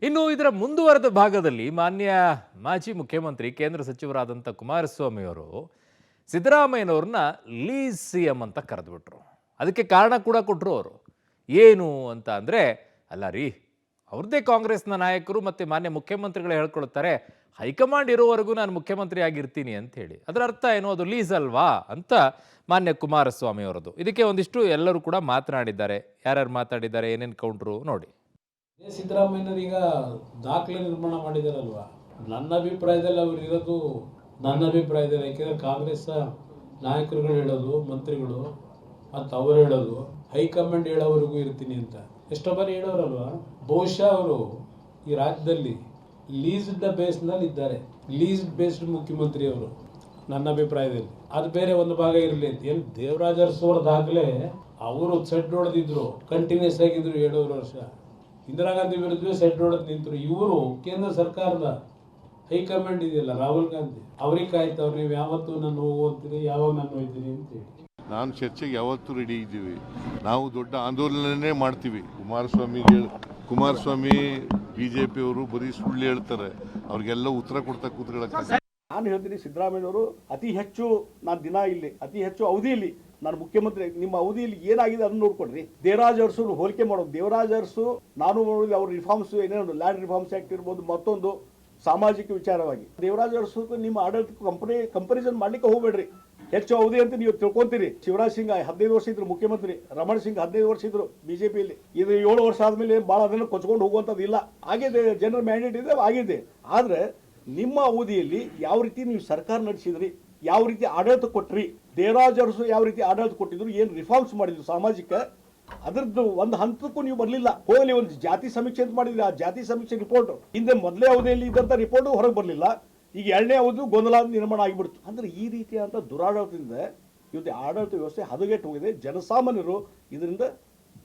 ಇನ್ನು ಇದರ ಮುಂದುವರೆದ ಭಾಗದಲ್ಲಿ ಮಾನ್ಯ ಮಾಜಿ ಮುಖ್ಯಮಂತ್ರಿ ಕೇಂದ್ರ ಸಚಿವರಾದಂಥ ಕುಮಾರಸ್ವಾಮಿ ಅವರು ಸಿದ್ದರಾಮಯ್ಯನವ್ರನ್ನ ಲೀಸ್ ಸಿಎಂ ಅಂತ ಕರೆದುಬಿಟ್ರು. ಅದಕ್ಕೆ ಕಾರಣ ಕೂಡ ಕೊಟ್ಟರು ಅವರು. ಏನು ಅಂತ ಅಂದರೆ, ಅಲ್ಲ ರೀ, ಅವ್ರದ್ದೇ ಕಾಂಗ್ರೆಸ್ನ ನಾಯಕರು ಮತ್ತು ಮಾನ್ಯ ಮುಖ್ಯಮಂತ್ರಿಗಳು ಹೇಳ್ಕೊಳ್ತಾರೆ, ಹೈಕಮಾಂಡ್ ಇರೋವರೆಗೂ ನಾನು ಮುಖ್ಯಮಂತ್ರಿ ಆಗಿರ್ತೀನಿ ಅಂತ ಹೇಳಿ. ಅದರ ಅರ್ಥ ಏನು, ಅದು ಲೀಸ್ ಅಲ್ವಾ ಅಂತ ಮಾನ್ಯ ಕುಮಾರಸ್ವಾಮಿ ಅವರದು. ಇದಕ್ಕೆ ಒಂದಿಷ್ಟು ಎಲ್ಲರೂ ಕೂಡ ಮಾತನಾಡಿದ್ದಾರೆ. ಯಾರ್ಯಾರು ಮಾತಾಡಿದ್ದಾರೆ, ಏನೇನು ಕೌಂಟ್ರು ನೋಡಿ. ಸಿದ್ದರಾಮಯ್ಯನವರು ಈಗ ದಾಖಲೆ ನಿರ್ಮಾಣ ಮಾಡಿದಾರಲ್ವಾ, ನನ್ನ ಅಭಿಪ್ರಾಯದಲ್ಲಿ ಅವ್ರು ಇರೋದು ನನ್ನ ಅಭಿಪ್ರಾಯದಲ್ಲಿ. ಯಾಕೆಂದ್ರೆ ಕಾಂಗ್ರೆಸ್ ನಾಯಕರುಗಳು ಹೇಳೋದು, ಮಂತ್ರಿಗಳು ಮತ್ತು ಅವರು ಹೇಳೋದು, ಹೈಕಮಾಂಡ್ ಹೇಳೋವರೆಗೂ ಇರ್ತೀನಿ ಅಂತ ಎಷ್ಟೋ ಬಾರಿ ಹೇಳೋರಲ್ವಾ. ಬಹುಶಃ ಅವರು ಈ ರಾಜ್ಯದಲ್ಲಿ ಲೀಸ್ಡ್ ಬೇಸ್ನಲ್ಲಿ ಇದ್ದಾರೆ. ಲೀಸ್ಡ್ ಬೇಸ್ಡ್ ಮುಖ್ಯಮಂತ್ರಿ ಅವರು ನನ್ನ ಅಭಿಪ್ರಾಯದಲ್ಲಿ. ಅದು ಬೇರೆ ಒಂದು ಭಾಗ ಇರಲಿ ಅಂತ. ಏನು ದೇವರಾಜ ಅರಸು ದಾಖಲೆ ಅವರು ಸೆಡ್ ಹೊಡೆದಿದ್ರು, ಕಂಟಿನ್ಯೂಸ್ ಆಗಿದ್ರು 7 ವರ್ಷ. ಇಂದಿರಾ ಗಾಂಧಿ ವಿರುದ್ಧ ಸೆಡ್ ಹೊಡೆದು ನಿಂತರು. ಇವರು ಕೇಂದ್ರ ಸರ್ಕಾರದ ಹೈಕಮಾಂಡ್ ಇದೆಯಲ್ಲ, ರಾಹುಲ್ ಗಾಂಧಿ, ಅವ್ರಿಗೆ ಕಾಯ್ತವ್ರು, ನೀವು ಯಾವತ್ತು ನಾನು ಹೋಗ್ತೀರಿ, ಯಾವಾಗ ನಾನು ಹೋಗ್ತೀನಿ ಅಂತೇಳಿ. ನಾನು ಚರ್ಚೆಗೆ ಯಾವತ್ತೂ ರೆಡಿ ಇದ್ದೀವಿ. ನಾವು ದೊಡ್ಡ ಆಂದೋಲನನೇ ಮಾಡ್ತೀವಿ. ಕುಮಾರಸ್ವಾಮಿ BJP ಅವರು ಬರೀ ಸುಳ್ಳು ಹೇಳ್ತಾರೆ, ಅವ್ರಿಗೆಲ್ಲ ಉತ್ತರ ಕೊಡ್ತಾ ಕೂತ್ಕೊಳ್ಳೋಕೆ. ನಾನು ಹೇಳ್ತೀನಿ, ಸಿದ್ದರಾಮಯ್ಯವರು ಅತಿ ಹೆಚ್ಚು ನಾನು ದಿನ ಇಲ್ಲಿ ಅತಿ ಹೆಚ್ಚು ಅವಧಿಯಲ್ಲಿ ನಾನು ಮುಖ್ಯಮಂತ್ರಿ, ನಿಮ್ಮ ಅವಧಿಯಲ್ಲಿ ಏನಾಗಿದೆ ಅದನ್ನು ನೋಡ್ಕೊಡ್ರಿ. ದೇವರಾಜ ಅರಸು ಹೋಲಿಕೆ ಮಾಡೋದು. ದೇವರಾಜ ಅರಸು ನಾನು ನೋಡಿದ ಅವ್ರ ರಿಫಾರ್ಮ್ಸ್ ಏನೇನು ಲ್ಯಾಂಡ್ ರಿಫಾರ್ಮ್ಸ್ ಆಕ್ಟ್ ಇರ್ಬೋದು, ಮತ್ತೊಂದು ಸಾಮಾಜಿಕ ವಿಚಾರವಾಗಿ ದೇವರಾಜ ಅರಸು ನಿಮ್ಮ ಆಡಳಿತ ಕಂಪಾರಿಸನ್ ಮಾಡ್ಲಿಕ್ಕೆ ಹೋಗ್ಬೇಡ್ರಿ. ಹೆಚ್ಚು ಅವಧಿ ಅಂತ ನೀವು ತಿಳ್ಕೊಂತೀರಿ. ಶಿವರಾಜ್ ಸಿಂಗ್ 15 ವರ್ಷ ಇದ್ರು ಮುಖ್ಯಮಂತ್ರಿ, ರಮಣ್ ಸಿಂಗ್ 15 ವರ್ಷ ಇದ್ರು ಬಿಜೆಪಿಯಲ್ಲಿ. ಇದು 7 ವರ್ಷ ಆದ್ಮೇಲೆ ಬಹಳ ಅದನ್ನು ಕೊಚ್ಕೊಂಡು ಹೋಗುವಂಥದ್ದು ಇಲ್ಲ. ಆಗಿದೆ, ಜನರ ಮ್ಯಾಂಡೇಟ್ ಇದೆ, ಆಗಿದೆ. ಆದ್ರೆ ನಿಮ್ಮ ಅವಧಿಯಲ್ಲಿ ಯಾವ ರೀತಿ ನೀವು ಸರ್ಕಾರ ನಡೆಸಿದ್ರಿ, ಯಾವ ರೀತಿ ಆಡಳಿತ ಕೊಟ್ರಿ, ದೇವರಾಜ ಅರಸು ಯಾವ ರೀತಿ ಆಡಳಿತ ಕೊಟ್ಟಿದ್ರು, ಏನು ರಿಫಾರ್ಮ್ಸ್ ಮಾಡಿದ್ರು ಸಾಮಾಜಿಕ, ಅದರದ್ದು ಒಂದು ಹಂತಕ್ಕೂ ನೀವು ಬರಲಿಲ್ಲ. ಹೋಗಲಿ, ಒಂದು ಜಾತಿ ಸಮೀಕ್ಷೆ ಅಂತ ಮಾಡಿದ್ರಿ, ಆ ಜಾತಿ ಸಮೀಕ್ಷೆ ರಿಪೋರ್ಟ್ ಹಿಂದೆ ಮೊದಲೇ ಅವಧಿಯಲ್ಲಿ ಇದ್ದಂಥ ರಿಪೋರ್ಟ್ ಹೊರಗೆ ಬರಲಿಲ್ಲ. ಈಗ 2ನೇ ಅವಧಿ ಗೊಂದಲ ನಿರ್ಮಾಣ ಆಗಿಬಿಡ್ತು. ಅಂದ್ರೆ ಈ ರೀತಿಯಾದಂಥ ದುರಾಡಳಿತದಿಂದ ಇವತ್ತು ಆಡಳಿತ ವ್ಯವಸ್ಥೆ ಹದಗೆಟ್ಟು ಹೋಗಿದೆ. ಜನಸಾಮಾನ್ಯರು ಇದರಿಂದ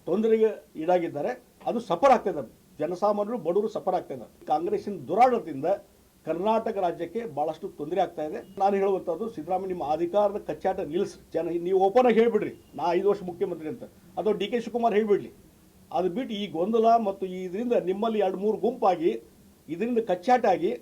ತೊಂದರೆಗೆ ಈಡಾಗಿದ್ದಾರೆ. ಅದು ಸಫರ್ ಆಗ್ತಾ ಇದ್ದಾರೆ. ಜನಸಾಮಾನ್ಯರು, ಬಡವರು ಸಫರ್ ಆಗ್ತಾ ಇದ್ದಾರೆ. ಕಾಂಗ್ರೆಸ್ಸಿನ ದುರಾಡಳಿತದಿಂದ ಕರ್ನಾಟಕ ರಾಜ್ಯಕ್ಕೆ ಬಹಳಷ್ಟು ತೊಂದರೆ ಆಗ್ತಾ ಇದೆ. ನಾನು ಹೇಳುವಂಥದ್ದು, ಸಿದ್ದರಾಮಯ್ಯ ನಿಮ್ಮ ಅಧಿಕಾರದ ಕಚ್ಚಾಟ ನಿಲ್ಲಿಸಿ. ನೀವು ಓಪನ್ ಆಗಿ ಹೇಳ್ಬಿಡ್ರಿ, ನಾ 5 ವರ್ಷ ಮುಖ್ಯಮಂತ್ರಿ ಅಂತ, ಅಥವಾ DK ಶಿವಕುಮಾರ್ ಹೇಳ್ಬಿಡ್ಲಿ. ಅದು ಬಿಟ್ಟು ಈ ಗೊಂದಲ ಮತ್ತು ಇದರಿಂದ ನಿಮ್ಮಲ್ಲಿ 2-3 ಗುಂಪಾಗಿ ಇದರಿಂದ ಕಚ್ಚಾಟ ಆಗಿ